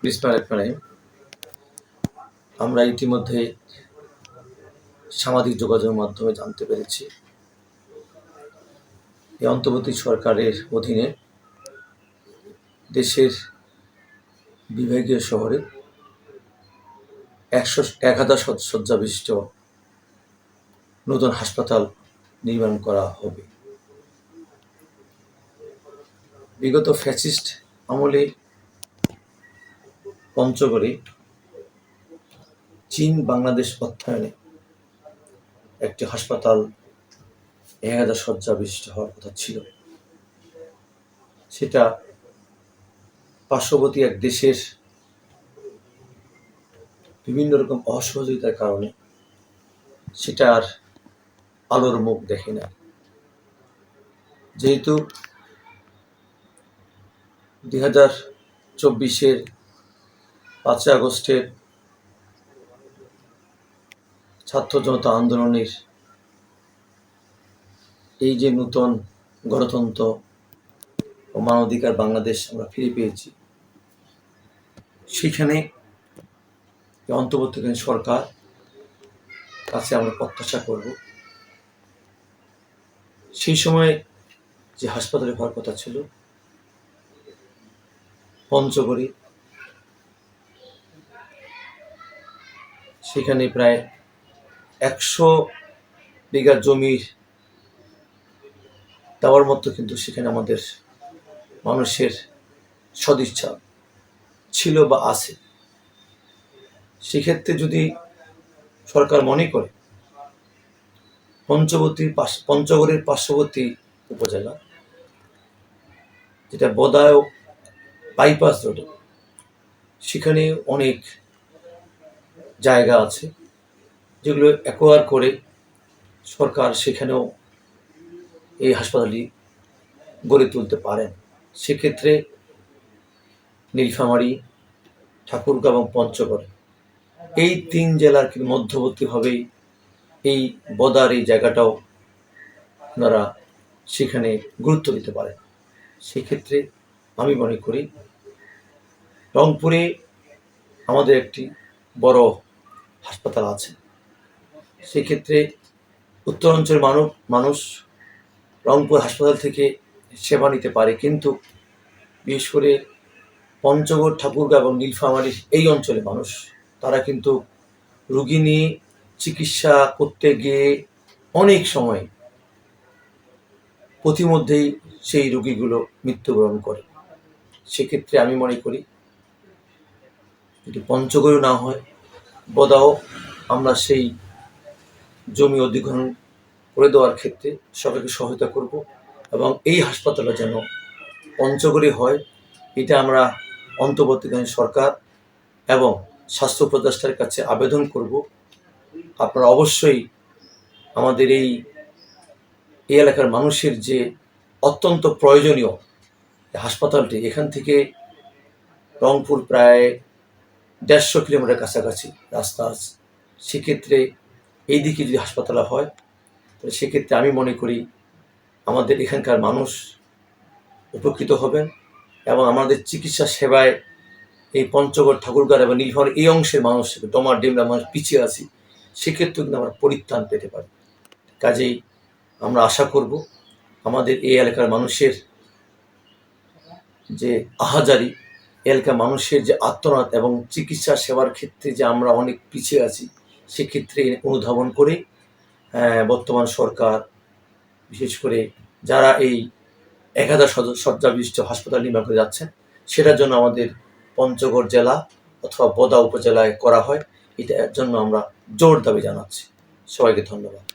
বিসমিল্লাহির রহমানির রহিম। আমরা ইতিমধ্যে সামাজিক যোগাযোগের মাধ্যমে জানতে পেরেছি এই অন্তর্বর্তী সরকারের অধীনে দেশের বিভাগীয় শহরে 1000 শয্যা বিশিষ্ট নতুন হাসপাতাল নির্মাণ করা হবে। বিগত ফ্যাসিস্ট আমলে পঞ্চগড়ে চীন বাংলাদেশ অর্থায়নে একটি হাসপাতাল 1000 শয্যা বিশিষ্ট হওয়ার কথা ছিল। সেটা পার্শ্ববর্তী এক দেশের বিভিন্ন রকম অসহযোগিতার কারণে সেটা আর আলোর মুখ দেখে না। যেহেতু 2024-এর 5 আগস্টের ছাত্র জনতা আন্দোলনের এই যে নতুন গণতন্ত্র ও মানবাধিকার বাংলাদেশ আমরা ফিরে পেয়েছি, সেখানে অন্তর্বর্তীকালীন সরকার কাছে আমরা প্রত্যাশা করব সেই সময় যে হাসপাতালে হওয়ার কথা ছিল পঞ্চগড়ে, সেখানে প্রায় 100 বিঘা জমির দেওয়ার মতো কিন্তু সেখানে আমাদের মানুষের সদিচ্ছা ছিল বা আছে। সেক্ষেত্রে যদি সরকার মনে করে পঞ্চগড়ের পার্শ্ববর্তী উপজেলা যেটা বদায় বাইপাস রোড, সেখানে অনেক জায়গা আছে যেগুলো অ্যাকোয়ার করে সরকার সেখানেও এই হাসপাতালটি গড়ে তুলতে পারেন। সেক্ষেত্রে নীলফামারী, ঠাকুরগাঁও এবং পঞ্চগড় এই 3 জেলার মধ্যবর্তীভাবেই এই বদার এই জায়গাটাও আপনারা সেখানে গুরুত্ব দিতে পারেন। সেক্ষেত্রে আমি মনে করি রংপুরে আমাদের একটি বড় হাসপাতাল আছে। সেক্ষেত্রে উত্তরাঞ্চলের মানুষ রংপুর হাসপাতাল থেকে সেবা নিতে পারে, কিন্তু বিশেষ করে পঞ্চগড়, ঠাকুরগাঁও এবং নীলফামারীর এই অঞ্চলের মানুষ তারা কিন্তু রুগী নিয়ে চিকিৎসা করতে গিয়ে অনেক সময় পথিমধ্যেই সেই রোগীগুলো মৃত্যুবরণ করে। সেক্ষেত্রে আমি মনে করি যদি পঞ্চগড়ে না হয়, বদাও আমরা সেই জমি অধিগ্রহণ করে দেওয়ার ক্ষেত্রে সবাইকে সহায়তা করব এবং এই হাসপাতালে যেন পঞ্চগড়ে হয়, এটা আমরা অন্তর্বর্তীকালীন সরকার এবং স্বাস্থ্য উপদেষ্টার কাছে আবেদন করব। আপনারা অবশ্যই আমাদের এই এলাকার মানুষের যে অত্যন্ত প্রয়োজনীয় হাসপাতালটি, এখান থেকে রংপুর প্রায় 150 কিলোমিটার কাছাকাছি রাস্তা আছে। সেক্ষেত্রে এই দিকে যদি হাসপাতাল হয় তাহলে সেক্ষেত্রে আমি মনে করি আমাদের এখানকার মানুষ উপকৃত হবেন এবং আমাদের চিকিৎসা সেবায় এই পঞ্চগড়, ঠাকুরগাঁও এবং নীলফামারী এই অংশের মানুষ, ডোমার ডিমরা মানুষ পিছিয়ে আছি, সেক্ষেত্রেও কিন্তু আমরা পরিত্রাণ পেতে পারি। কাজেই আমরা আশা করব আমাদের এই এলাকার মানুষের যে আহাজারি, এলাকার মানুষের যে আত্মনাদ এবং চিকিৎসা সেবার ক্ষেত্রে যে আমরা অনেক পিছিয়ে আছি, সেক্ষেত্রে অনুধাবন করে বর্তমান সরকার বিশেষ করে যারা এই 1000 শয্যা বিশিষ্ট হাসপাতাল নির্মাণ করে যাচ্ছেন, সেটার জন্য আমাদের পঞ্চগড় জেলা অথবা বদা উপজেলায় করা হয়, এটার জন্য আমরা জোর দাবি জানাচ্ছি। সবাইকে ধন্যবাদ।